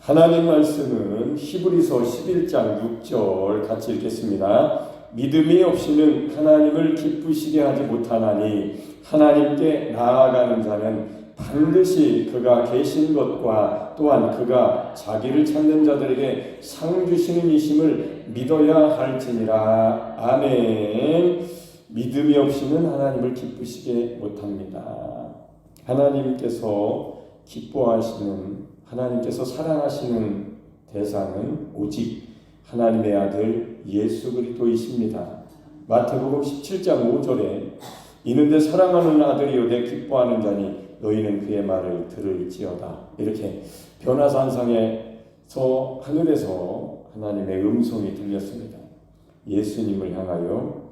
하나님 말씀은 히브리서 11장 6절 같이 읽겠습니다. 믿음이 없이는 하나님을 기쁘시게 하지 못하나니 하나님께 나아가는 자는 반드시 그가 계신 것과 또한 그가 자기를 찾는 자들에게 상 주시는 이심을 믿어야 할지니라. 아멘. 믿음이 없이는 하나님을 기쁘시게 못합니다. 하나님께서 기뻐하시는, 하나님께서 사랑하시는 대상은 오직 하나님의 아들 예수 그리스도이십니다. 마태복음 17장 5절에 이는데 사랑하는 아들이요 내 기뻐하는 자니 너희는 그의 말을 들을지어다. 이렇게 변화산상에서 하늘에서 하나님의 음성이 들렸습니다. 예수님을 향하여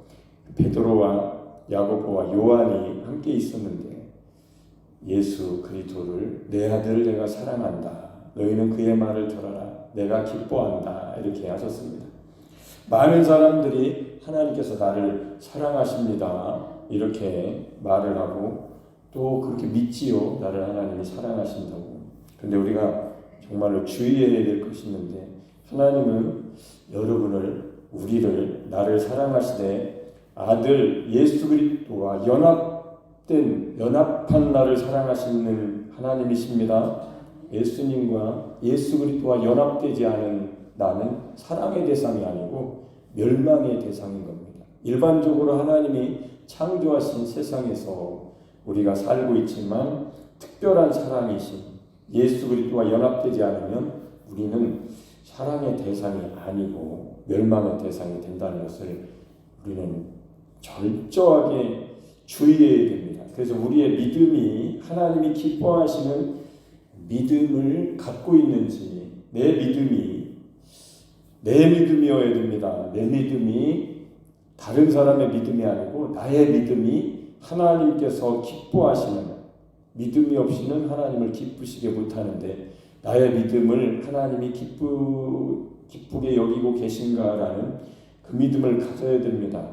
베드로와 야고보와 요한이 함께 있었는데 예수 그리스도를 내 아들 내가 사랑한다. 너희는 그의 말을 들어라. 내가 기뻐한다. 이렇게 하셨습니다. 많은 사람들이 하나님께서 나를 사랑하십니다. 이렇게 말을 하고 또 그렇게 믿지요. 나를 하나님이 사랑하신다고. 근데 우리가 정말로 주의해야 될 것이 있는데 하나님은 여러분을, 우리를, 나를 사랑하시되 아들 예수 그리스도와 연합한 나를 사랑하시는 하나님이십니다. 예수님과 예수 그리스도와 연합되지 않은 나는 사랑의 대상이 아니고 멸망의 대상인 겁니다. 일반적으로 하나님이 창조하신 세상에서 우리가 살고 있지만 특별한 사랑이신 예수 그리스도와 연합되지 않으면 우리는 사랑의 대상이 아니고 멸망의 대상이 된다는 것을 우리는 철저하게 주의해야 됩니다. 그래서 우리의 믿음이 하나님이 기뻐하시는 믿음을 갖고 있는지, 내 믿음이어야 됩니다. 내 믿음이 다른 사람의 믿음이 아니고 나의 믿음이 하나님께서 기뻐하시는, 믿음이 없이는 하나님을 기쁘시게 못하는데 나의 믿음을 하나님이 기쁘게 여기고 계신가라는 그 믿음을 가져야 됩니다.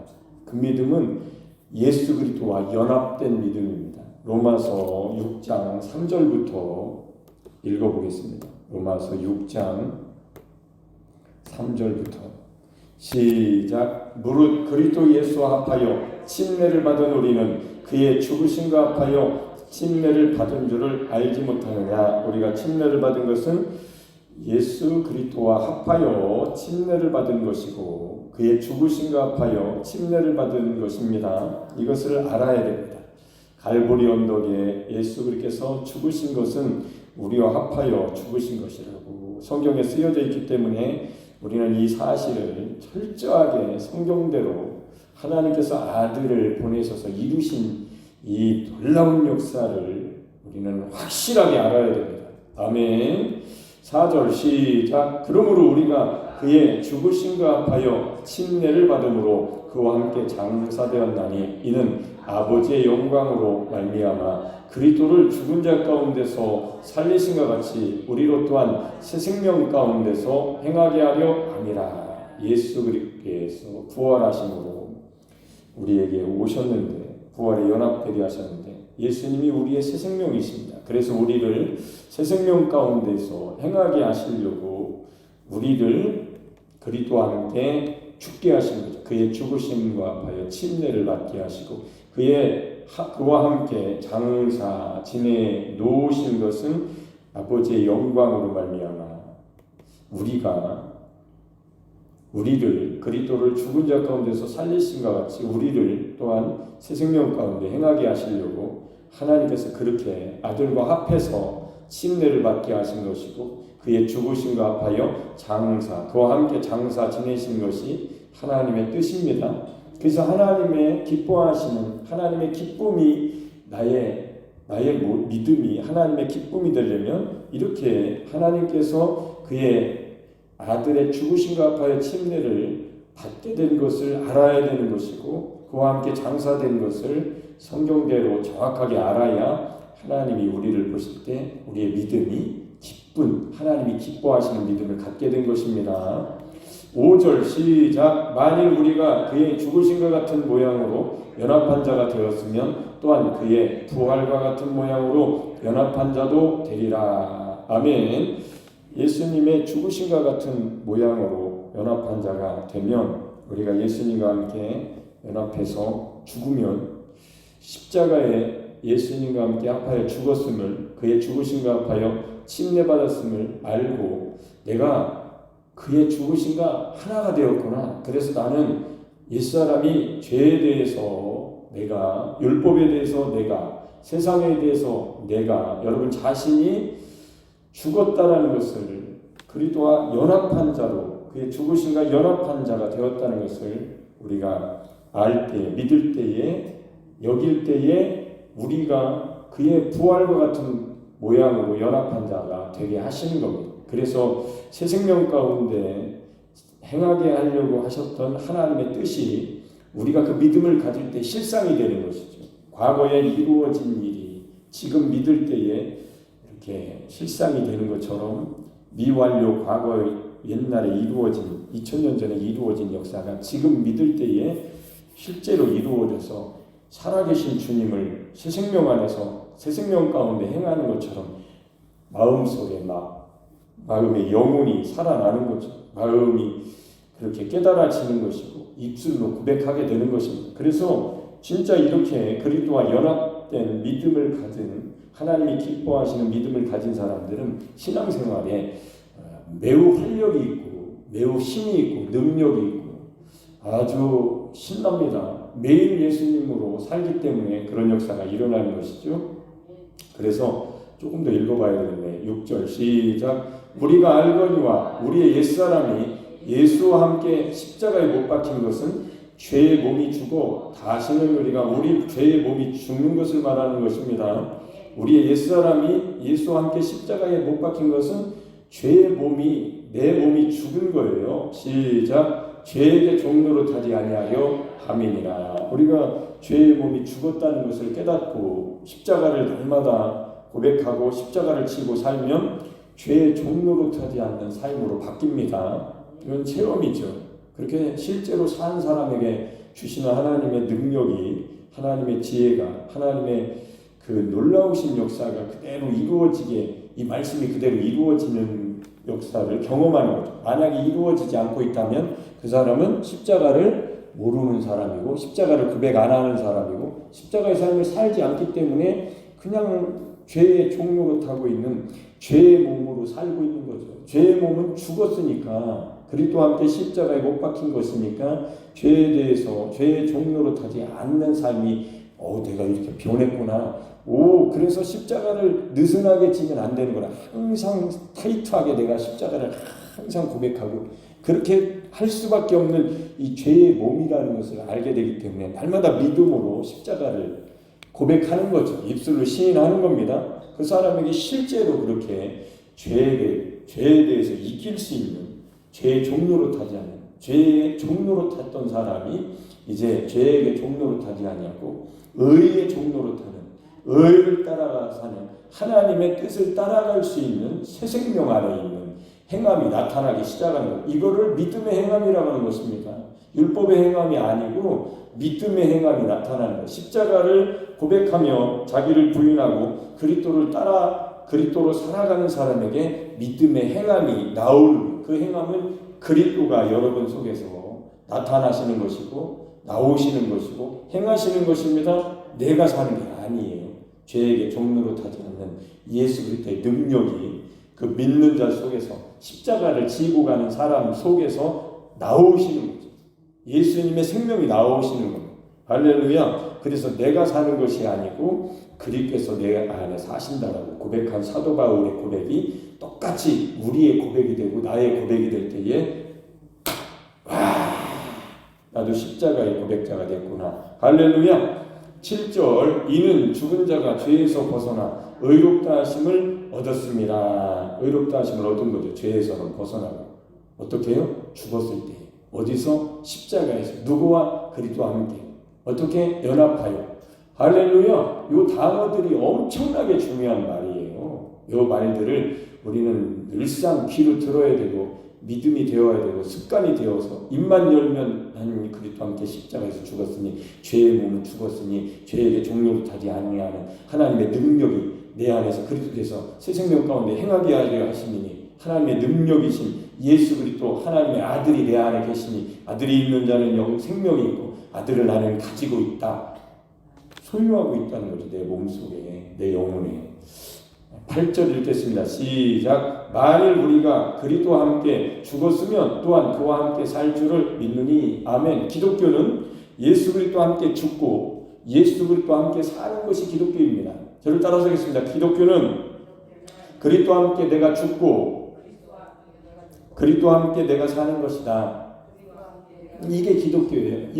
그 믿음은 예수 그리스도와 연합된 믿음입니다. 로마서 6장 3절부터 읽어보겠습니다. 로마서 6장 3절부터 시작. 무릇 그리스도 예수와 합하여 침례를 받은 우리는 그의 죽으심과 합하여 침례를 받은 줄을 알지 못하느냐. 우리가 침례를 받은 것은 예수 그리스도와 합하여 침례를 받은 것이고 그의 죽으심과 합하여 침례를 받은 것입니다. 이것을 알아야 됩니다. 갈보리 언덕에 예수 그리스도께서 죽으신 것은 우리와 합하여 죽으신 것이라고 성경에 쓰여져 있기 때문에 우리는 이 사실을 철저하게 성경대로 하나님께서 아들을 보내셔서 이루신 이 놀라운 역사를 우리는 확실하게 알아야 됩니다. 아멘. 4절 시작. 그러므로 우리가 그의 죽으심과 합하여 침례를 받음으로 그와 함께 장사되었나니 이는 아버지의 영광으로 말미암아 그리스도를 죽은 자 가운데서 살리신과 같이 우리로 또한 새 생명 가운데서 행하게 하려 함이라. 예수 그리스도께서 부활하심으로 우리에게 오셨는데 부활에 연합되게 하셨는데 예수님이 우리의 새 생명이십니다. 그래서 우리를 새 생명 가운데서 행하게 하시려고 우리를 그리스도와 함께 죽게 하신 거죠. 그의 죽으심과 합하여 침례를 받게 하시고 그와 함께 장사 지내 놓으신 것은 아버지의 영광으로 말미암아 우리를 그리스도를 죽은 자 가운데서 살리신과 같이 우리를 또한 새 생명 가운데 행하게 하시려고 하나님께서 그렇게 아들과 합해서 침례를 받게 하신 것이고 그의 죽으심과 합하여 그와 함께 장사 지내신 것이 하나님의 뜻입니다. 그래서 하나님의 기뻐하시는 하나님의 기쁨이 나의 믿음이 하나님의 기쁨이 되려면 이렇게 하나님께서 그의 아들의 죽으심과 합하여 침례를 받게 된 것을 알아야 되는 것이고 그와 함께 장사된 것을 성경대로 정확하게 알아야 하나님이 우리를 보실 때 우리의 믿음이 하나님이 기뻐하시는 믿음을 갖게 된 것입니다. 5절 시작. 만일 우리가 그의 죽으심과 같은 모양으로 연합한 자가 되었으면 또한 그의 부활과 같은 모양으로 연합한 자도 되리라. 아멘. 예수님의 죽으심과 같은 모양으로 연합한 자가 되면, 우리가 예수님과 함께 연합해서 죽으면 십자가에 예수님과 함께 합하여 죽었음을, 그의 죽으심과 합하여 침례받았음을 알고 내가 그의 죽으심과 하나가 되었구나. 그래서 나는 옛사람이 죄에 대해서 내가, 율법에 대해서 내가, 세상에 대해서 내가, 여러분 자신이 죽었다라는 것을, 그리스도와 연합한 자로, 그의 죽으심과 연합한 자가 되었다는 것을 우리가 알 때, 믿을 때에, 여길 때에 우리가 그의 부활과 같은 모양으로 연합한 자가 되게 하시는 겁니다. 그래서 새 생명 가운데 행하게 하려고 하셨던 하나님의 뜻이 우리가 그 믿음을 가질 때 실상이 되는 것이죠. 과거에 이루어진 일이 지금 믿을 때에 이렇게 실상이 되는 것처럼, 미완료 과거 옛날에 이루어진, 2000년 전에 이루어진 역사가 지금 믿을 때에 실제로 이루어져서 살아계신 주님을 새 생명 안에서, 새 생명 가운데 행하는 것처럼 마음속에 마음의 영혼이 살아나는 거죠. 마음이 그렇게 깨달아지는 것이고 입술로 고백하게 되는 것입니다. 그래서 진짜 이렇게 그리스도와 연합된 믿음을 가진, 하나님이 기뻐하시는 믿음을 가진 사람들은 신앙생활에 매우 활력이 있고 매우 힘이 있고 능력이 있고 아주 신납니다. 매일 예수님으로 살기 때문에 그런 역사가 일어나는 것이죠. 그래서 조금 더 읽어봐야 되겠네. 6절 시작. 우리가 알거니와 우리의 옛사람이 예수와 함께 십자가에 못 박힌 것은 죄의 몸이 죽어 다시는 우리가 우리 죄의 몸이 죽는 것을 말하는 것입니다. 우리의 옛사람이 예수와 함께 십자가에 못 박힌 것은 죄의 몸이, 내 몸이 죽은 거예요. 시작. 죄에게 종로로 타지 아니하려 함이니라. 우리가 죄의 몸이 죽었다는 것을 깨닫고 십자가를 날마다 고백하고 십자가를 지고 살면 죄의 종로로 타지 않는 삶으로 바뀝니다. 이건 체험이죠. 그렇게 실제로 산 사람에게 주시는 하나님의 능력이, 하나님의 지혜가, 하나님의 그 놀라우신 역사가 그대로 이루어지게, 이 말씀이 그대로 이루어지는 역사를 경험하는 거죠. 만약에 이루어지지 않고 있다면 그 사람은 십자가를 모르는 사람이고 십자가를 고백 안 하는 사람이고 십자가의 삶을 살지 않기 때문에 그냥 죄의 종로로 타고 있는 죄의 몸으로 살고 있는 거죠. 죄의 몸은 죽었으니까, 그리스도와 함께 십자가에 못 박힌 것이니까 죄에 대해서, 죄의 종로로 타지 않는 삶이, 내가 이렇게 변했구나. 그래서 십자가를 느슨하게 지면 안 되는 거라. 항상 타이트하게 내가 십자가를 항상 고백하고 그렇게 할 수밖에 없는 이 죄의 몸이라는 것을 알게 되기 때문에 날마다 믿음으로 십자가를 고백하는 거죠. 입술로 시인하는 겁니다. 그 사람에게 실제로 그렇게 죄에 대해서 이길 수 있는, 죄의 종로로 타지 않는, 죄의 종로로 탔던 사람이 이제 죄에게 종로로 타지 아니하고 의의 종로로 타는, 의를 따라가 사는, 하나님의 뜻을 따라갈 수 있는 새 생명 안에 있는 행함이 나타나기 시작하는 것. 이거를 믿음의 행함이라고 하는 것입니다. 율법의 행함이 아니고 믿음의 행함이 나타나는 것. 십자가를 고백하며 자기를 부인하고 그리스도로 살아가는 사람에게 믿음의 행함이 나올, 그 행함은 그리스도가 여러분 속에서 나타나시는 것이고 나오시는 것이고 행하시는 것입니다. 내가 사는 게 아니에요. 죄에게 종로로 타지 않는 예수 그리스도의 능력이 그 믿는 자 속에서, 십자가를 지고 가는 사람 속에서 나오시는 거죠. 예수님의 생명이 나오시는 겁니다. 할렐루야. 그래서 내가 사는 것이 아니고 그리스도께서 내 안에 사신다라고 고백한 사도 바울의 고백이 똑같이 우리의 고백이 되고 나의 고백이 될 때에 나도 십자가의 고백자가 됐구나. 할렐루야. 7절. 이는 죽은 자가 죄에서 벗어나 의롭다 하심을 얻었습니다. 의롭다 하심을 얻은 거죠. 죄에서는 벗어나고. 어떻게 해요? 죽었을 때. 어디서? 십자가에서. 누구와? 그리스도와 함께. 어떻게? 연합하여. 할렐루야. 이 단어들이 엄청나게 중요한 말이에요. 이 말들을 우리는 늘상 귀로 들어야 되고 믿음이 되어야 되고 습관이 되어서 입만 열면 나는 그리스도와 함께 십자가에서 죽었으니 죄의 몸은 죽었으니 죄에게 종로로 타지 아니하는 하나님의 능력이 내 안에서 그리스도께서 새 생명 가운데 행하게 하려 하시니 하나님의 능력이신 예수 그리스도 하나님의 아들이 내 안에 계시니 아들이 있는 자는 생명이 있고 아들을 나는 가지고 있다. 소유하고 있다는 거죠. 내 몸속에, 내 영혼에. 8절 읽겠습니다. 시작. 만일 우리가 그리스도와 함께 죽었으면 또한 그와 함께 살 줄을 믿느니. 아멘. 기독교는 예수 그리스도와 함께 죽고 예수 그리스도와 함께 사는 것이 기독교입니다. 저를 따라서 하겠습니다. 기독교는 그리스도와 함께 내가 죽고 그리스도와 함께 내가 사는 것이다. 이게 기독교예요.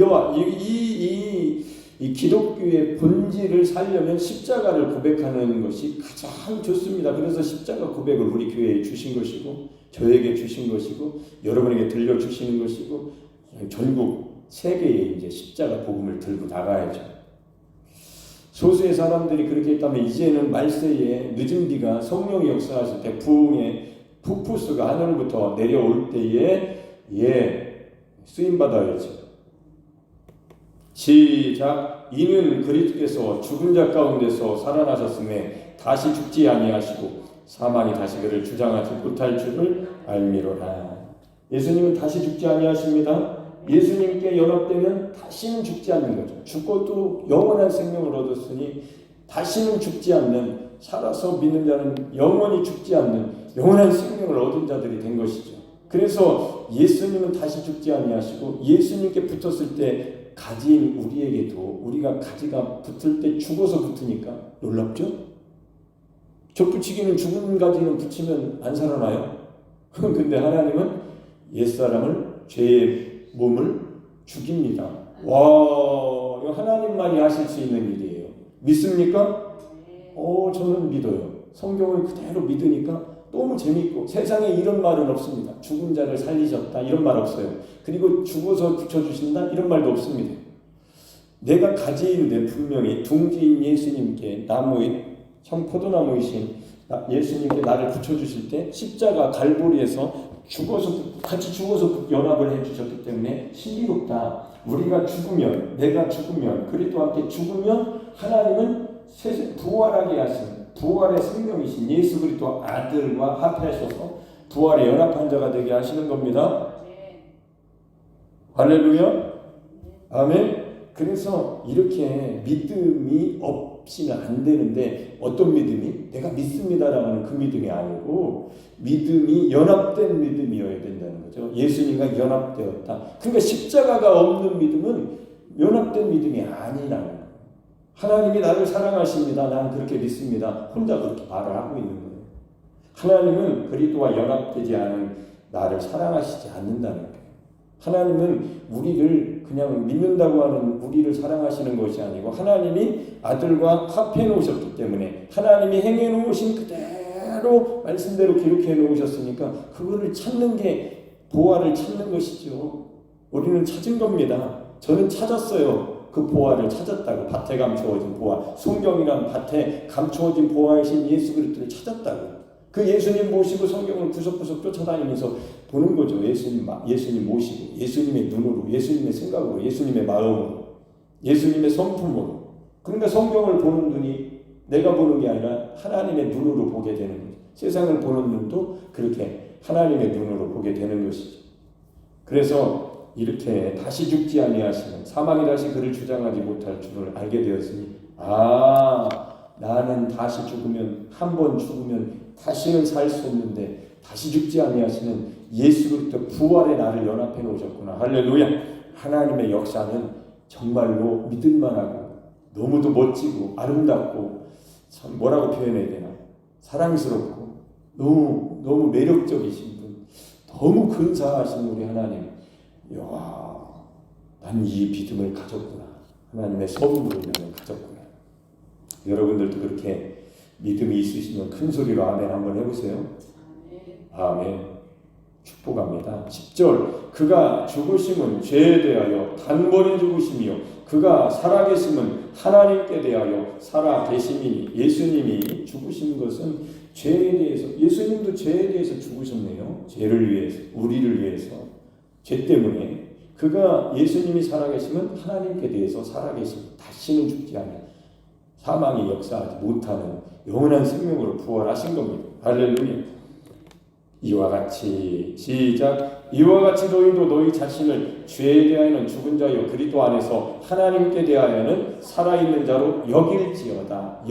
이 기독교의 본질을 살려면 십자가를 고백하는 것이 가장 좋습니다. 그래서 십자가 고백을 우리 교회에 주신 것이고 저에게 주신 것이고 여러분에게 들려주시는 것이고 전국 세계에 이제 십자가 복음을 들고 나가야죠. 소수의 사람들이 그렇게 했다면 이제는 말세에 늦은 비가 성령이 역사하실 때 부흥의 푸푸스가 하늘부터 내려올 때에 쓰임받아야죠. 시작. 이는 그리스도께서 죽은 자 가운데서 살아나셨음에 다시 죽지 아니하시고 사망이 다시 그를 주장하지 못할 줄을 알미로라. 예수님은 다시 죽지 아니하십니다. 예수님께 연합되면 다시는 죽지 않는 거죠. 죽고도 영원한 생명을 얻었으니 다시는 죽지 않는, 살아서 믿는 자는 영원히 죽지 않는 영원한 생명을 얻은 자들이 된 것이죠. 그래서 예수님은 다시 죽지 아니하시고 예수님께 붙었을 때 가지인 우리에게도 우리가 가지가 붙을 때 죽어서 붙으니까 놀랍죠? 젖붙이기는 죽은 가지는 붙이면 안 살아나요? 근데 하나님은 옛사람을, 죄의 몸을 죽입니다. 와, 이거 하나님만이 하실 수 있는 일이에요. 믿습니까? 저는 믿어요. 성경을 그대로 믿으니까 너무 재밌고, 세상에 이런 말은 없습니다. 죽은 자를 살리셨다 이런 말 없어요. 그리고 죽어서 붙여주신다 이런 말도 없습니다. 내가 가지인데 분명히 둥지인 예수님께 나무인 참 포도나무이신 예수님께 나를 붙여주실 때 십자가 갈보리에서 같이 죽어서 연합을 해주셨기 때문에 신비롭다. 우리가 죽으면, 내가 죽으면, 그리스도와 함께 죽으면 하나님은 부활하게 하신 부활의 생명이신 예수 그리스도 아들과 합하셔서 부활의 연합한 자가 되게 하시는 겁니다. 할렐루야. 아멘. 그래서 이렇게 믿음이 없이는 안 되는데, 어떤 믿음이? 내가 믿습니다라는 그 믿음이 아니고 믿음이 연합된 믿음이어야 된다는 거죠. 예수님과 연합되었다. 그러니까 십자가가 없는 믿음은 연합된 믿음이 아니라는 거예요. 하나님이 나를 사랑하십니다. 나는 그렇게 믿습니다. 혼자 그렇게 말을 하고 있는 거예요. 하나님은 그리스도와 연합되지 않은 나를 사랑하시지 않는다는 거예요. 하나님은 우리를 그냥 믿는다고 하는 우리를 사랑하시는 것이 아니고 하나님이 아들과 합해 놓으셨기 때문에, 하나님이 행해 놓으신 그대로 말씀대로 기록해 놓으셨으니까 그거를 찾는 게 보화를 찾는 것이죠. 우리는 찾은 겁니다. 저는 찾았어요. 그 보화를 찾았다고. 밭에 감추어진 보화, 성경이란 밭에 감추어진 보화이신 예수 그리스도를 찾았다고. 그 예수님 모시고 성경을 구석구석 쫓아다니면서 보는 거죠. 예수님 모시고 예수님의 눈으로, 예수님의 생각으로, 예수님의 마음으로, 예수님의 성품으로. 그러니까 성경을 보는 눈이 내가 보는 게 아니라 하나님의 눈으로 보게 되는 거죠. 세상을 보는 눈도 그렇게 하나님의 눈으로 보게 되는 것이죠. 그래서 이렇게 다시 죽지 아니하시는, 사망이 다시 그를 주장하지 못할 줄을 알게 되었으니, 나는 다시 죽으면, 한 번 죽으면 다시는 살 수 없는데 다시 죽지 아니하시는 예수 그리스도 부활의 나를 연합해 놓으셨구나. 할렐루야. 하나님의 역사는 정말로 믿을만하고 너무도 멋지고 아름답고, 참 뭐라고 표현해야 되나, 사랑스럽고 너무 매력적이신 분, 너무 근사하신 우리 하나님. 난 이 믿음을 가졌구나. 하나님의 선물을 나는 가졌구나. 여러분들도 그렇게 믿음이 있으시면 큰 소리로 아멘 한번 해보세요. 아멘. 축복합니다. 10절. 그가 죽으심은 죄에 대하여 단번에 죽으심이요 그가 살아계심은 하나님께 대하여 살아계심이니. 예수님이 죽으신 것은 죄에 대해서, 예수님도 죄에 대해서 죽으셨네요. 죄를 위해서, 우리를 위해서, 죄 때문에. 그가, 예수님이 살아계심은 하나님께 대해서 살아계심, 다시는 죽지 않아요. 사망이 역사하지 못하는 영원한 생명으로 부활하신 겁니다. 할렐루야. 이와 같이 시작. 이와 같이 너희도 너희 자신을 죄에 대하여는 죽은 자요 그리스도 안에서 하나님께 대하여는 살아있는 자로 여길지어다.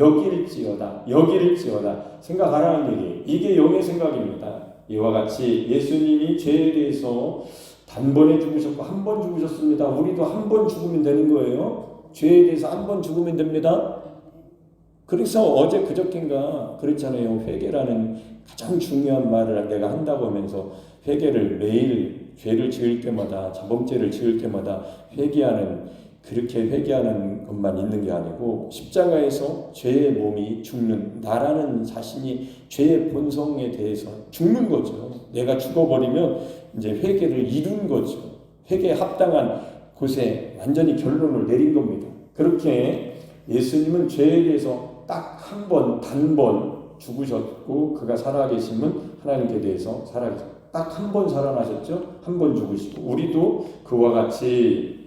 생각하라는 얘기. 이게 영의 생각입니다. 이와 같이 예수님이 죄에 대해서 단번에 죽으셨고 한 번 죽으셨습니다. 우리도 한 번 죽으면 되는 거예요. 죄에 대해서 한 번 죽으면 됩니다. 그래서 어제 그저께인가 그랬잖아요. 회개라는 가장 중요한 말을 내가 한다고 하면서 회개를 매일 죄를 지을 때마다 자범죄를 지을 때마다 그렇게 회개하는 것만 있는 게 아니고 십자가에서 죄의 몸이 죽는 나라는 자신이 죄의 본성에 대해서 죽는 거죠. 내가 죽어버리면 이제 회개를 이룬 거죠. 회개에 합당한 곳에 완전히 결론을 내린 겁니다. 그렇게 예수님은 죄에 대해서 딱 한 번, 단번 죽으셨고 그가 살아계시면 하나님께 대해서 살아계셨고 딱 한 번 살아나셨죠. 한 번 죽으시고 우리도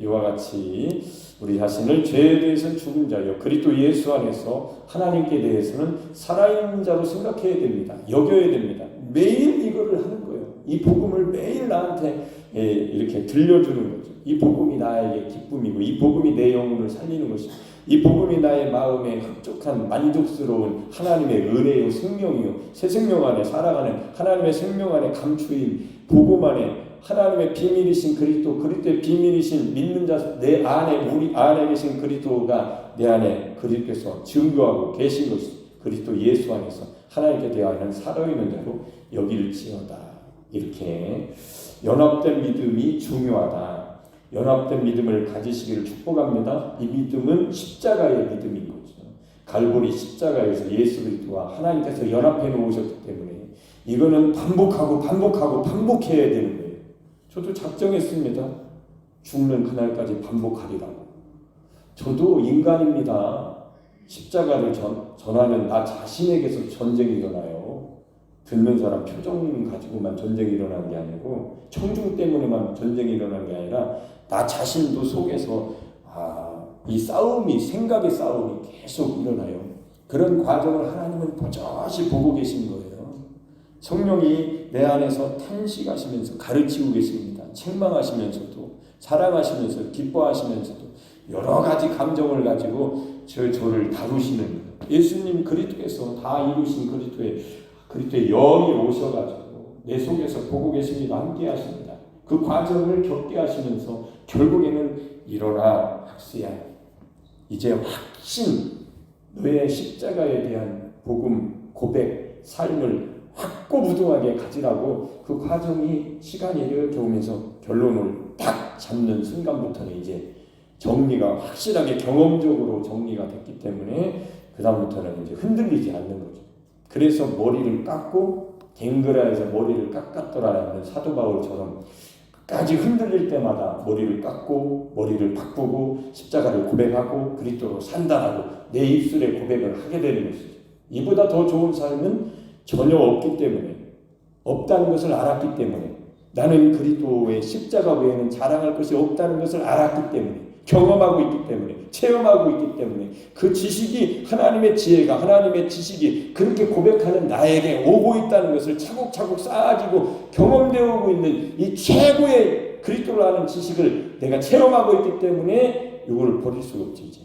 이와 같이 우리 자신을 죄에 대해서는 죽은 자요 그리스도 예수 안에서 하나님께 대해서는 살아있는 자로 생각해야 됩니다. 여겨야 됩니다. 매일 이거를 하는 거예요. 이 복음을 매일 나한테 이렇게 들려주는 거죠. 이 복음이 나에게 기쁨이고 이 복음이 내 영혼을 살리는 것이고 이 복음이 나의 마음에 흡족한 만족스러운 하나님의 은혜요 생명이요 새 생명 안에 살아가는 하나님의 생명 안에 감추인 복음 안에 하나님의 비밀이신 그리스도의 비밀이신 믿는 자 내 안에 우리 안에 계신 그리스도가 내 안에 그리스도께서 증거하고 계신 것이 그리스도 예수 안에서 하나님께 대하여는 살아있는 자로 여길지어다. 이렇게 연합된 믿음이 중요하다. 연합된 믿음을 가지시기를 축복합니다. 이 믿음은 십자가의 믿음인 거죠. 갈보리 십자가에서 예수 그리스도와 하나님께서 연합해 놓으셨기 때문에 이거는 반복해야 되는 거예요. 저도 작정했습니다. 죽는 그날까지 반복하리라고. 저도 인간입니다. 십자가를 전하는 나 자신에게서 전쟁이 일어나요. 듣는 사람 표정 가지고만 전쟁이 일어나는 게 아니고 청중 때문에만 전쟁이 일어나는 게 아니라 나 자신도 속에서 이 생각의 싸움이 계속 일어나요. 그런 과정을 하나님은 버젓이 보고 계신 거예요. 성령이 내 안에서 탄식하시면서 가르치고 계십니다. 책망하시면서도 사랑하시면서 기뻐하시면서도 여러 가지 감정을 가지고 저를 다루시는 거예요. 예수님 그리스도께서 다 이루신 그리스도의 영이 오셔가지고 내 속에서 보고 계십니다. 함께 하십니다. 그 과정을 겪게 하시면서 결국에는 일어나 학수야. 이제 확신 너의 십자가에 대한 복음 고백 삶을 확고부동하게 가지라고 그 과정이 시간이 이렇게 오면서 결론을 딱 잡는 순간부터는 이제 정리가 확실하게 경험적으로 정리가 됐기 때문에 그 다음부터는 이제 흔들리지 않는 거죠. 그래서 머리를 깎고 갱그라에서 머리를 깎았더라는 사도 바울처럼 끝까지 흔들릴 때마다 머리를 깎고 머리를 바꾸고 십자가를 고백하고 그리스도로 산다라고 내 입술에 고백을 하게 되는 것이죠. 이보다 더 좋은 삶은 전혀 없기 때문에 없다는 것을 알았기 때문에 나는 그리스도의 십자가 외에는 자랑할 것이 없다는 것을 알았기 때문에 경험하고 있기 때문에 체험하고 있기 때문에 그 지식이 하나님의 지혜가 하나님의 지식이 그렇게 고백하는 나에게 오고 있다는 것을 차곡차곡 쌓아지고 경험되어 있는 이 최고의 그리스도를 아는 지식을 내가 체험하고 있기 때문에 이걸 버릴 수가 없지. 이제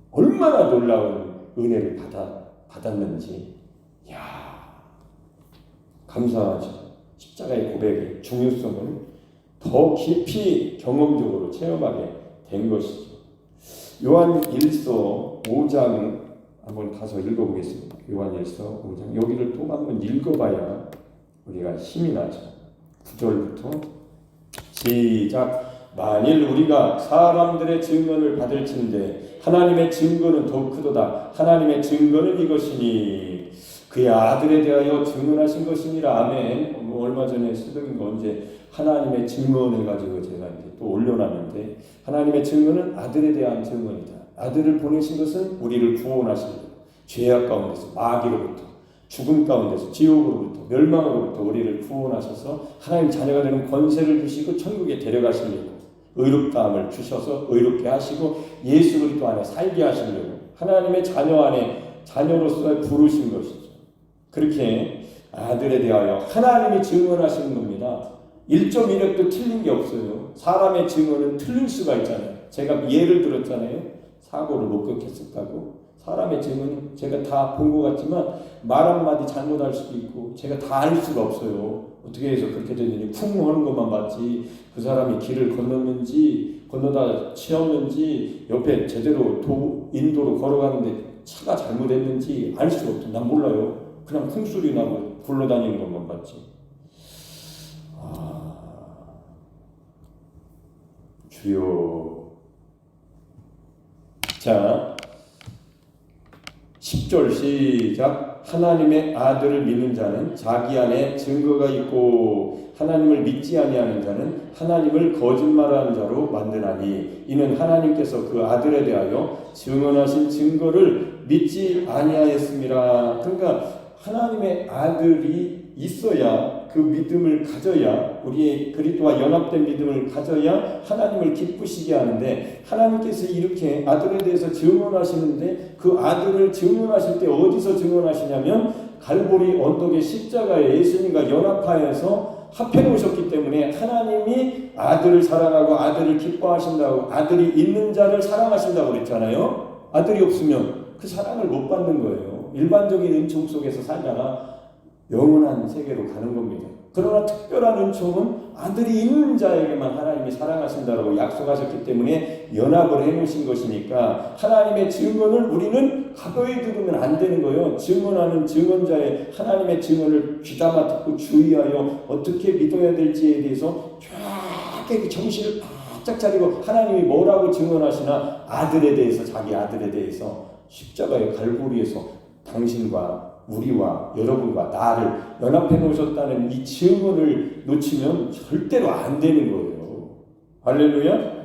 얼마나 놀라운 은혜를 받았는지 감사하죠. 십자가의 고백의 중요성을 더 깊이 경험적으로 체험하게 된 것이죠. 요한 1서 5장 한번 가서 읽어보겠습니다. 요한 1서 5장 여기를 또 한번 읽어봐야 우리가 힘이 나죠. 9절부터 시작. 만일 우리가 사람들의 증언을 받을진대 하나님의 증거는 더욱 크도다. 하나님의 증거는 이것이니 그의 아들에 대하여 증언하신 것이니라. 아멘. 얼마 전에 쓰던 거 언제 하나님의 증언을 가지고 제가 이제 또 올려놨는데 하나님의 증언은 아들에 대한 증언이다. 아들을 보내신 것은 우리를 구원하시는 죄악 가운데서 마귀로부터 죽음 가운데서 지옥으로부터 멸망으로부터 우리를 구원하셔서 하나님 자녀가 되는 권세를 주시고 천국에 데려가시려고 의롭다함을 주셔서 의롭게 하시고 예수 그리스도 안에 살게 하시려고 하나님의 자녀 안에 자녀로서 부르신 것이죠. 그렇게 아들에 대하여 하나님이 증언하시는 겁니다. 1.1획도 틀린 게 없어요. 사람의 증언은 틀릴 수가 있잖아요. 제가 예를 들었잖아요. 사고를 목격했었다고. 사람의 증언은 제가 다 본 것 같지만 말 한마디 잘못할 수도 있고 제가 다 알 수가 없어요. 어떻게 해서 그렇게 됐는지 쿵 하는 것만 봤지 그 사람이 길을 건넜는지 건너다 치였는지 옆에 제대로 인도로 걸어가는데 차가 잘못했는지 알 수가 없죠. 난 몰라요. 그냥 쿵소리 나고 굴러다니는 것만 봤지. 주여. 자 10절 시작. 하나님의 아들을 믿는 자는 자기 안에 증거가 있고 하나님을 믿지 아니하는 자는 하나님을 거짓말하는 자로 만드나니 이는 하나님께서 그 아들에 대하여 증언하신 증거를 믿지 아니하였습니다. 그러니까 하나님의 아들이 있어야 그 믿음을 가져야 우리의 그리스도와 연합된 믿음을 가져야 하나님을 기쁘시게 하는데 하나님께서 이렇게 아들에 대해서 증언하시는데 그 아들을 증언하실 때 어디서 증언하시냐면 갈보리 언덕의 십자가에 예수님과 연합하여서 합해 놓으셨기 때문에 하나님이 아들을 사랑하고 아들을 기뻐하신다고 아들이 있는 자를 사랑하신다고 그랬잖아요. 아들이 없으면 그 사랑을 못 받는 거예요. 일반적인 은총 속에서 살다가 영원한 세계로 가는 겁니다. 그러나 특별한 은총은 아들이 있는 자에게만 하나님이 사랑하신다고 약속하셨기 때문에 연합을 해놓으신 것이니까 하나님의 증언을 우리는 가벼이 들으면 안 되는 거예요. 증언하는 증언자의 하나님의 증언을 귀담아 듣고 주의하여 어떻게 믿어야 될지에 대해서 쫙 정신을 바짝 차리고 하나님이 뭐라고 증언하시나 아들에 대해서 자기 아들에 대해서 십자가의 갈보리에서 당신과 우리와 여러분과 나를 연합해 놓으셨다는 이 증언을 놓치면 절대로 안 되는 거예요. 할렐루야.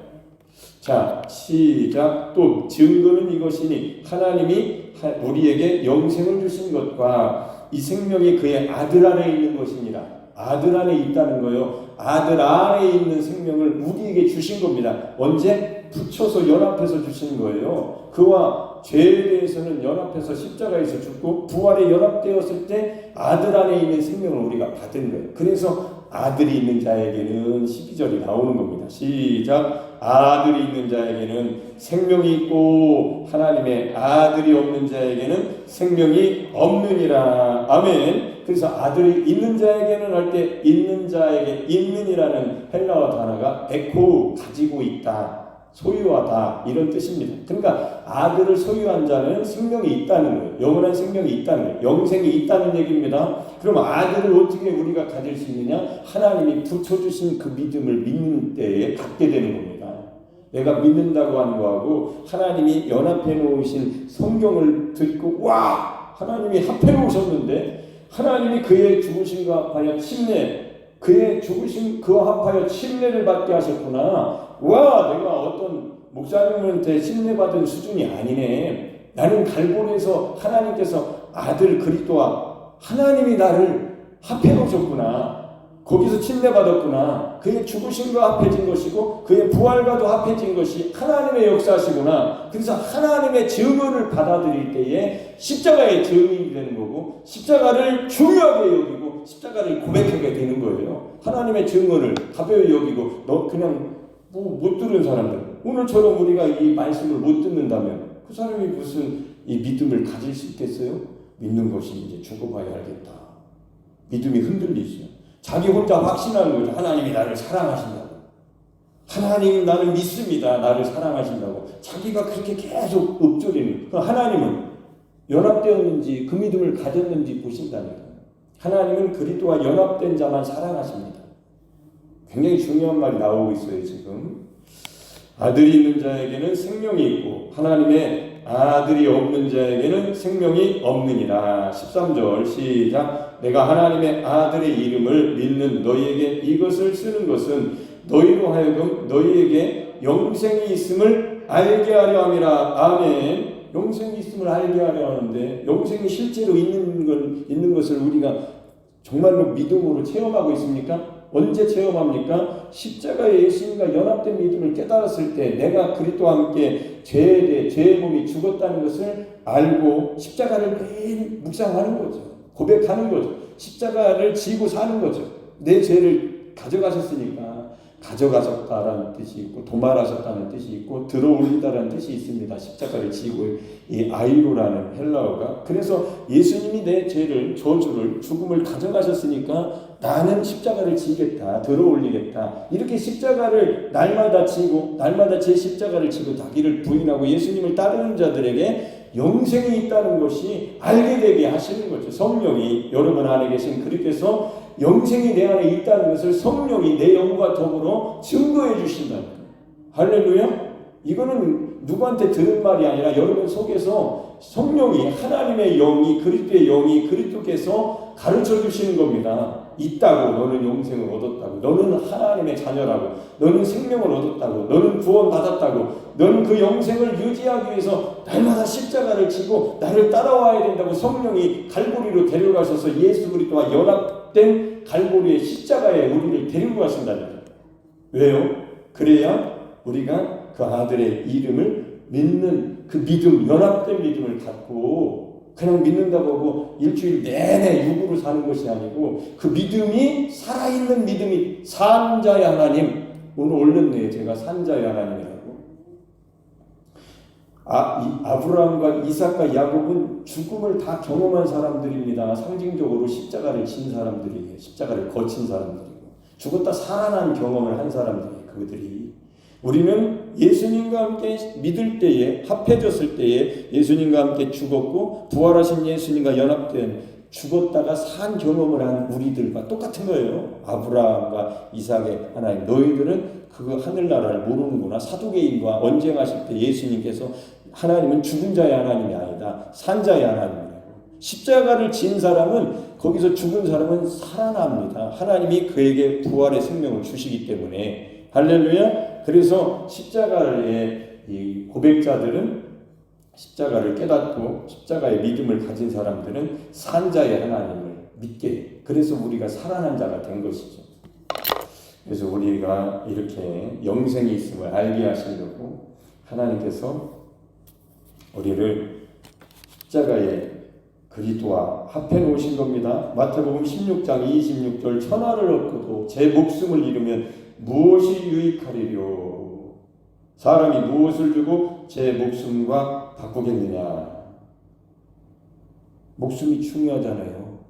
자 시작. 또 증거는 이것이니 하나님이 우리에게 영생을 주신 것과 이 생명이 그의 아들 안에 있는 것이니라. 아들 안에 있다는 거예요. 아들 안에 있는 생명을 우리에게 주신 겁니다. 언제? 붙여서 연합해서 주신 거예요. 그와 죄에 대해서는 연합해서 십자가에서 죽고 부활에 연합되었을 때 아들 안에 있는 생명을 우리가 받은 거예요. 그래서 아들이 있는 자에게는 12절이 나오는 겁니다. 시작. 아들이 있는 자에게는 생명이 있고 하나님의 아들이 없는 자에게는 생명이 없느니라. 아멘. 그래서 아들이 있는 자에게는 할 때 있는 자에게 있는이라는 헬라어 단어가 에코 가지고 있다. 소유하다 이런 뜻입니다. 그러니까 아들을 소유한 자는 생명이 있다는 거예요. 영원한 생명이 있다는 거예요. 영생이 있다는 얘기입니다. 그럼 아들을 어떻게 우리가 가질 수 있느냐? 하나님이 붙여주신 그 믿음을 믿는 때에 갖게 되는 겁니다. 내가 믿는다고 하는 거하고 하나님이 연합해 놓으신 성경을 듣고 와! 하나님이 합해 놓으셨는데 하나님이 그의 죽으심과 합하여 침례 그의 죽으심 그와 합하여 침례를 받게 하셨구나. 와, 내가 어떤 목사님한테 침례받은 수준이 아니네. 나는 갈보리에서 하나님께서 아들 그리스도와 하나님이 나를 합해 놓으셨구나. 거기서 침례받았구나. 그의 죽으심과 합해진 것이고 그의 부활과도 합해진 것이 하나님의 역사시구나. 그래서 하나님의 증언을 받아들일 때에 십자가의 증인이 되는 거고 십자가를 중요하게 여기고 십자가를 고백하게 되는 거예요. 하나님의 증언을 가벼이 여기고 너 그냥 못 들은 사람들 오늘처럼 우리가 이 말씀을 못 듣는다면 그 사람이 무슨 이 믿음을 가질 수 있겠어요? 믿는 것이 이제 죽어봐야 알겠다. 믿음이 흔들리죠. 자기 혼자 확신하는 거죠. 하나님이 나를 사랑하신다고. 하나님 나를 믿습니다. 나를 사랑하신다고. 자기가 그렇게 계속 읊조리는. 그럼 하나님은 연합되었는지 그 믿음을 가졌는지 보신다니까요. 하나님은 그리스도와 연합된 자만 사랑하십니다. 굉장히 중요한 말이 나오고 있어요. 지금 아들이 있는 자에게는 생명이 있고 하나님의 아들이 없는 자에게는 생명이 없느니라. 13절 시작. 내가 하나님의 아들의 이름을 믿는 너희에게 이것을 쓰는 것은 너희로 하여금 너희에게 영생이 있음을 알게 하려 함이라. 아멘. 영생이 있음을 알게 하려 하는데 영생이 실제로 있는 것을 우리가 정말로 믿음으로 체험하고 있습니까? 언제 체험합니까? 십자가에 예수님과 연합된 믿음을 깨달았을 때 내가 그리스도와 함께 죄에 대해 죄의 몸이 죽었다는 것을 알고 십자가를 매일 묵상하는 거죠. 고백하는 거죠. 십자가를 지고 사는 거죠. 내 죄를 가져가셨으니까. 가져가셨다라는 뜻이 있고 도말하셨다는 뜻이 있고 들어올리다라는 뜻이 있습니다. 십자가를 지고 이 아이로라는 헬라어가. 그래서 예수님이 내 죄를 저주를 죽음을 가져가셨으니까 나는 십자가를 지겠다. 들어올리겠다. 이렇게 십자가를 날마다 지고 날마다 제 십자가를 지고 자기를 부인하고 예수님을 따르는 자들에게 영생이 있다는 것이 알게 되게 하시는 거죠. 성령이 여러분 안에 계신 그리스도께서 영생이 내 안에 있다는 것을 성령이 내 영과 더불어 증거해 주신다는 거예요. 할렐루야. 이거는 누구한테 들은 말이 아니라 여러분 속에서 성령이 하나님의 영이 그리스도의 영이 그리스도께서 가르쳐 주시는 겁니다. 있다고. 너는 영생을 얻었다고. 너는 하나님의 자녀라고. 너는 생명을 얻었다고. 너는 구원받았다고. 너는 그 영생을 유지하기 위해서 날마다 십자가를 지고 나를 따라와야 된다고 성령이 갈보리로 데려가셔서 예수 그리스도와 연합된 갈보리의 십자가에 우리를 데리고 가신다는 거예요. 왜요? 그래야 우리가 그 아들의 이름을 믿는 그 믿음, 연합된 믿음을 갖고 그냥 믿는다고 하고 일주일 내내 육으로 사는 것이 아니고 그 믿음이 살아있는 믿음이 산자의 하나님. 오늘 올렸네요. 제가 산자의 하나님이라고. 아브라함과 이삭과 야곱은 죽음을 다 경험한 사람들입니다. 상징적으로 십자가를 진 사람들이에요. 십자가를 거친 사람들이고 죽었다 살아난 경험을 한 사람들이에요. 그들이. 우리는 예수님과 함께 믿을 때에 합해졌을 때에 예수님과 함께 죽었고 부활하신 예수님과 연합된 죽었다가 산 경험을 한 우리들과 똑같은 거예요. 아브라함과 이삭의 하나님. 너희들은 그 하늘나라를 모르는구나. 사두개인과 언쟁하실 때 예수님께서 하나님은 죽은 자의 하나님이 아니다. 산 자의 하나님이라고. 십자가를 진 사람은 거기서 죽은 사람은 살아납니다. 하나님이 그에게 부활의 생명을 주시기 때문에. 할렐루야. 그래서 십자가의 이 고백자들은 십자가를 깨닫고 십자가의 믿음을 가진 사람들은 산자의 하나님을 믿게. 그래서 우리가 살아난 자가 된 것이죠. 그래서 우리가 이렇게 영생이 있음을 알게 하시려고 하나님께서 우리를 십자가의 그리스도와 합해 놓으신 겁니다. 마태복음 16장 26절 천하를 얻고도 제 목숨을 잃으면 무엇이 유익하리요? 사람이 무엇을 주고 제 목숨과 바꾸겠느냐? 목숨이 중요하잖아요.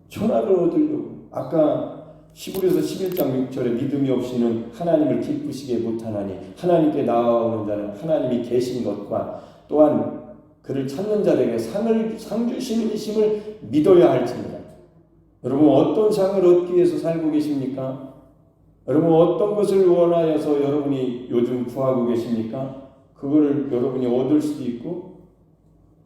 천하를 얻으려고. 아까 히브리서 11장 6절에 믿음이 없이는 하나님을 기쁘시게 못하나니 하나님께 나아오는 자는 하나님이 계신 것과 또한 그를 찾는 자에게 상 주시는 이심을 믿어야 할지니라. 여러분 어떤 상을 얻기 위해서 살고 계십니까? 여러분 어떤 것을 원하여서 여러분이 요즘 구하고 계십니까? 그거를 여러분이 얻을 수도 있고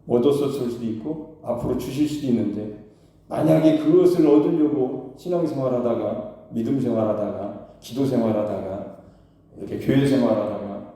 얻었을 수도 있고 앞으로 주실 수도 있는데 만약에 그것을 얻으려고 신앙생활하다가 믿음 생활하다가 기도 생활하다가 이렇게 교회 생활하다가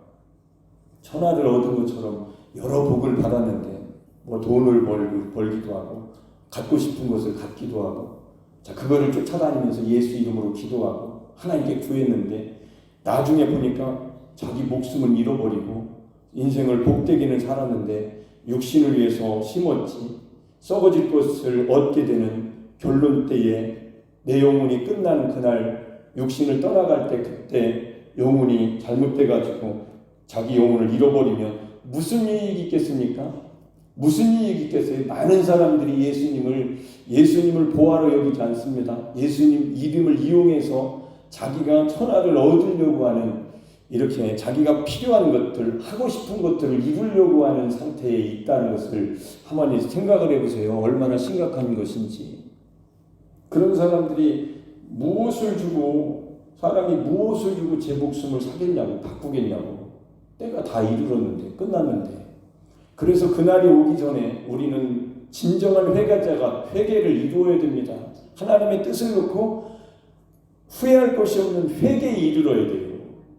천하를 얻은 것처럼 여러 복을 받았는데 뭐 돈을 벌기도 하고 갖고 싶은 것을 갖기도 하고 자 그거를 쫓아다니면서 예수 이름으로 기도하고 하나님께 구했는데 나중에 보니까 자기 목숨을 잃어버리고 인생을 복되기는 살았는데 육신을 위해서 심었지 썩어질 것을 얻게 되는 결론 때에 내 영혼이 끝나는 그날 육신을 떠나갈 때 그때 영혼이 잘못돼가지고 자기 영혼을 잃어버리면 무슨 이익이 있겠습니까? 무슨 이익이 있겠어요? 많은 사람들이 예수님을 보화로 여기지 않습니다. 예수님 이름을 이용해서 자기가 천하를 얻으려고 하는 이렇게 자기가 필요한 것들, 하고 싶은 것들을 이루려고 하는 상태에 있다는 것을 한번 생각을 해보세요. 얼마나 심각한 것인지. 그런 사람들이 사람이 무엇을 주고 제 목숨을 사겠냐고, 바꾸겠냐고. 때가 다 이르렀는데, 끝났는데. 그래서 그날이 오기 전에 우리는 진정한 회개자가 회개를 이루어야 됩니다. 하나님의 뜻을 놓고 후회할 것이 없는 회개에 이르러야 돼요.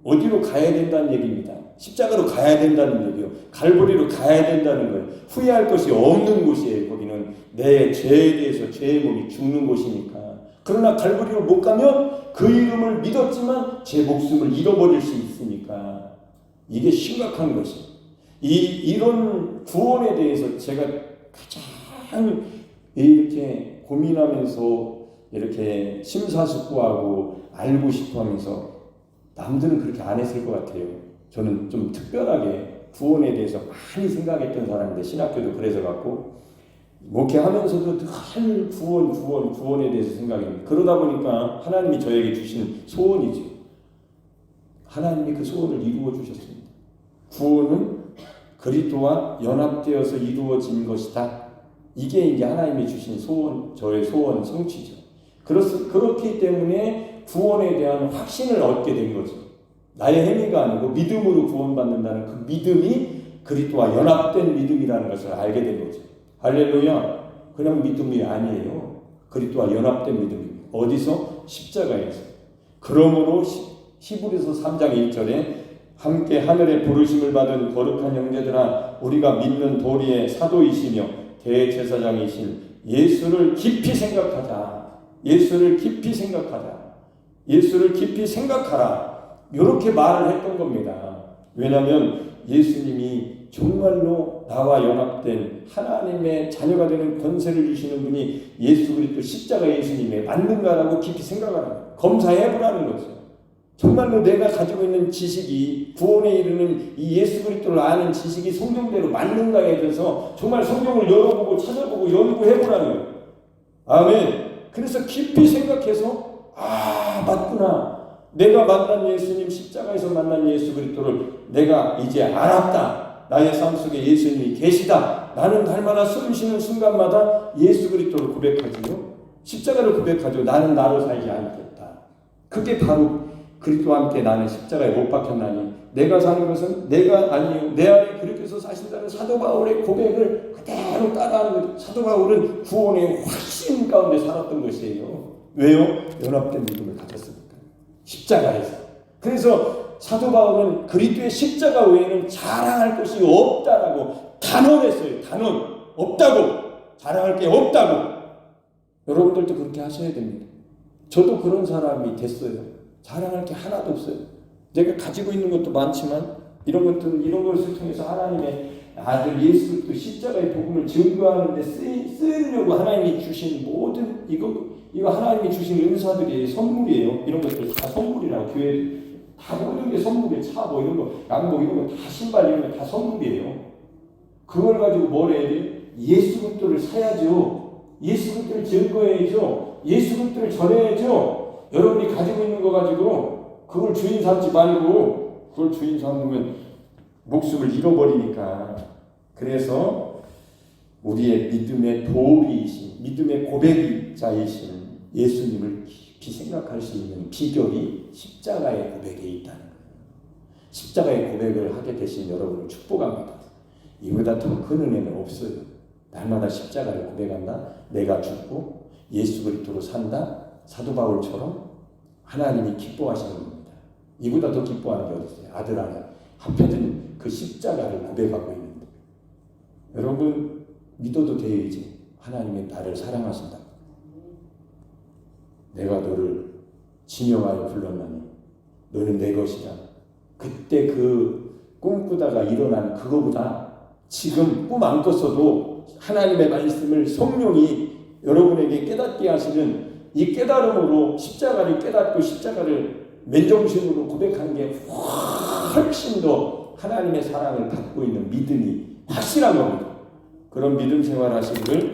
어디로 가야 된다는 얘기입니다. 십자가로 가야 된다는 얘기요. 갈보리로 가야 된다는 거예요. 후회할 것이 없는 곳이에요. 거기는 내 죄에 대해서 죄의 몸이 죽는 곳이니까. 그러나 갈보리로 못 가면 그 이름을 믿었지만 제 목숨을 잃어버릴 수 있으니까 이게 심각한 것이에요. 이런 구원에 대해서 제가 가장 이렇게 고민하면서 이렇게 심사숙고하고 알고 싶어하면서 남들은 그렇게 안 했을 것 같아요. 저는 좀 특별하게 구원에 대해서 많이 생각했던 사람인데 신학교도 그래서 갖고 목회하면서도 늘 구원에 대해서 생각합니다. 그러다 보니까 하나님이 저에게 주신 소원이죠. 하나님이 그 소원을 이루어 주셨습니다. 구원은 그리스도와 연합되어서 이루어진 것이다. 이게 이제 하나님이 주신 소원, 저의 소원 성취죠. 그렇기 때문에 구원에 대한 확신을 얻게 된 거죠. 나의 행위가 아니고 믿음으로 구원받는다는 그 믿음이 그리스도와 연합된 믿음이라는 것을 알게 된 거죠. 할렐루야. 그냥 믿음이 아니에요. 그리스도와 연합된 믿음입니다. 어디서? 십자가에서. 그러므로 히브리서 3장 1절에 함께 하늘의 부르심을 받은 거룩한 형제들아 우리가 믿는 도리의 사도이시며 대제사장이신 예수를 깊이 생각하자. 예수를 깊이 생각하자. 예수를 깊이 생각하라. 이렇게 말을 했던 겁니다. 왜냐하면 예수님이 정말로 나와 연합된 하나님의 자녀가 되는 권세를 주시는 분이 예수 그리스도 십자가 예수님의 맞는가라고 깊이 생각하라. 검사해보라는 거죠. 정말로 내가 가지고 있는 지식이 구원에 이르는 이 예수 그리스도를 아는 지식이 성경대로 맞는가에 대해서 정말 성경을 열어보고 찾아보고 연구해보라는 거예요. 아멘. 그래서 깊이 생각해서 맞구나. 내가 만난 예수님, 십자가에서 만난 예수 그리스도를 내가 이제 알았다. 나의 삶 속에 예수님이 계시다. 나는 날마다 숨 쉬는 순간마다 예수 그리스도를 고백하지요. 십자가를 고백하죠. 나는 나로 살지 않겠다. 그게 바로 그리스도와 함께 나는 십자가에 못 박혔나니 내가 사는 것은 내가 아니요 내 안에 그리스도께서 사신다는 사도 바울의 고백을 그대로 따라하는 거죠. 사도 바울은 구원의 확신 가운데 살았던 것이에요. 왜요? 연합된 믿음을 가졌으니까. 십자가에서. 그래서 사도 바울은 그리스도의 십자가 외에는 자랑할 것이 없다라고 단언했어요. 단언. 없다고. 자랑할 게 없다고. 여러분들도 그렇게 하셔야 됩니다. 저도 그런 사람이 됐어요. 자랑할 게 하나도 없어요. 내가 가지고 있는 것도 많지만 이런 것을 통해서 하나님의 아들 예수 그리스도 십자가의 복음을 증거하는 데 쓰려고 하나님이 주신 모든 이거 하나님이 주신 은사들이 선물이에요. 이런 것들 다 선물이라고 교회 다 모든 게 선물이에요. 차 뭐 이런 거 양복 이런 거 다 신발 이런 거 다 선물이에요. 그걸 가지고 뭘 해야 돼요? 예수 그리스도를 사야죠. 예수 그리스도를 증거해야죠. 예수 그리스도를 전해야죠. 여러분이 가지고 있는 거 가지고 그걸 주인 삼지 말고 그걸 주인 삼으면 목숨을 잃어버리니까. 그래서 우리의 믿음의 도리이신 믿음의 고백자이신 예수님을 깊이 생각할 수 있는 비결이 십자가의 고백에 있다는 거예요. 십자가의 고백을 하게 되신 여러분을 축복합니다. 이보다 더 큰 은혜는 없어요. 날마다 십자가를 고백한다. 내가 죽고 예수 그리스도로 산다. 사도 바울처럼 하나님이 기뻐하시는 겁니다. 이보다 더 기뻐하는 게 어디 있어요? 아들 하나 합해진 그 십자가를 고백하고 있는데 여러분 믿어도 돼요. 이제 하나님이 나를 사랑하신다. 내가 너를 지명하여 불렀나니 너는 내 것이다. 그때 그 꿈꾸다가 일어난 그거보다 지금 꿈 안 꿨어도 하나님의 말씀을 성령이 여러분에게 깨닫게 하시는 이 깨달음으로 십자가를 깨닫고 십자가를 맨정신으로 고백하는 게 훨씬 더 하나님의 사랑을 받고 있는 믿음이 확실한 겁니다. 그런 믿음 생활 하시기를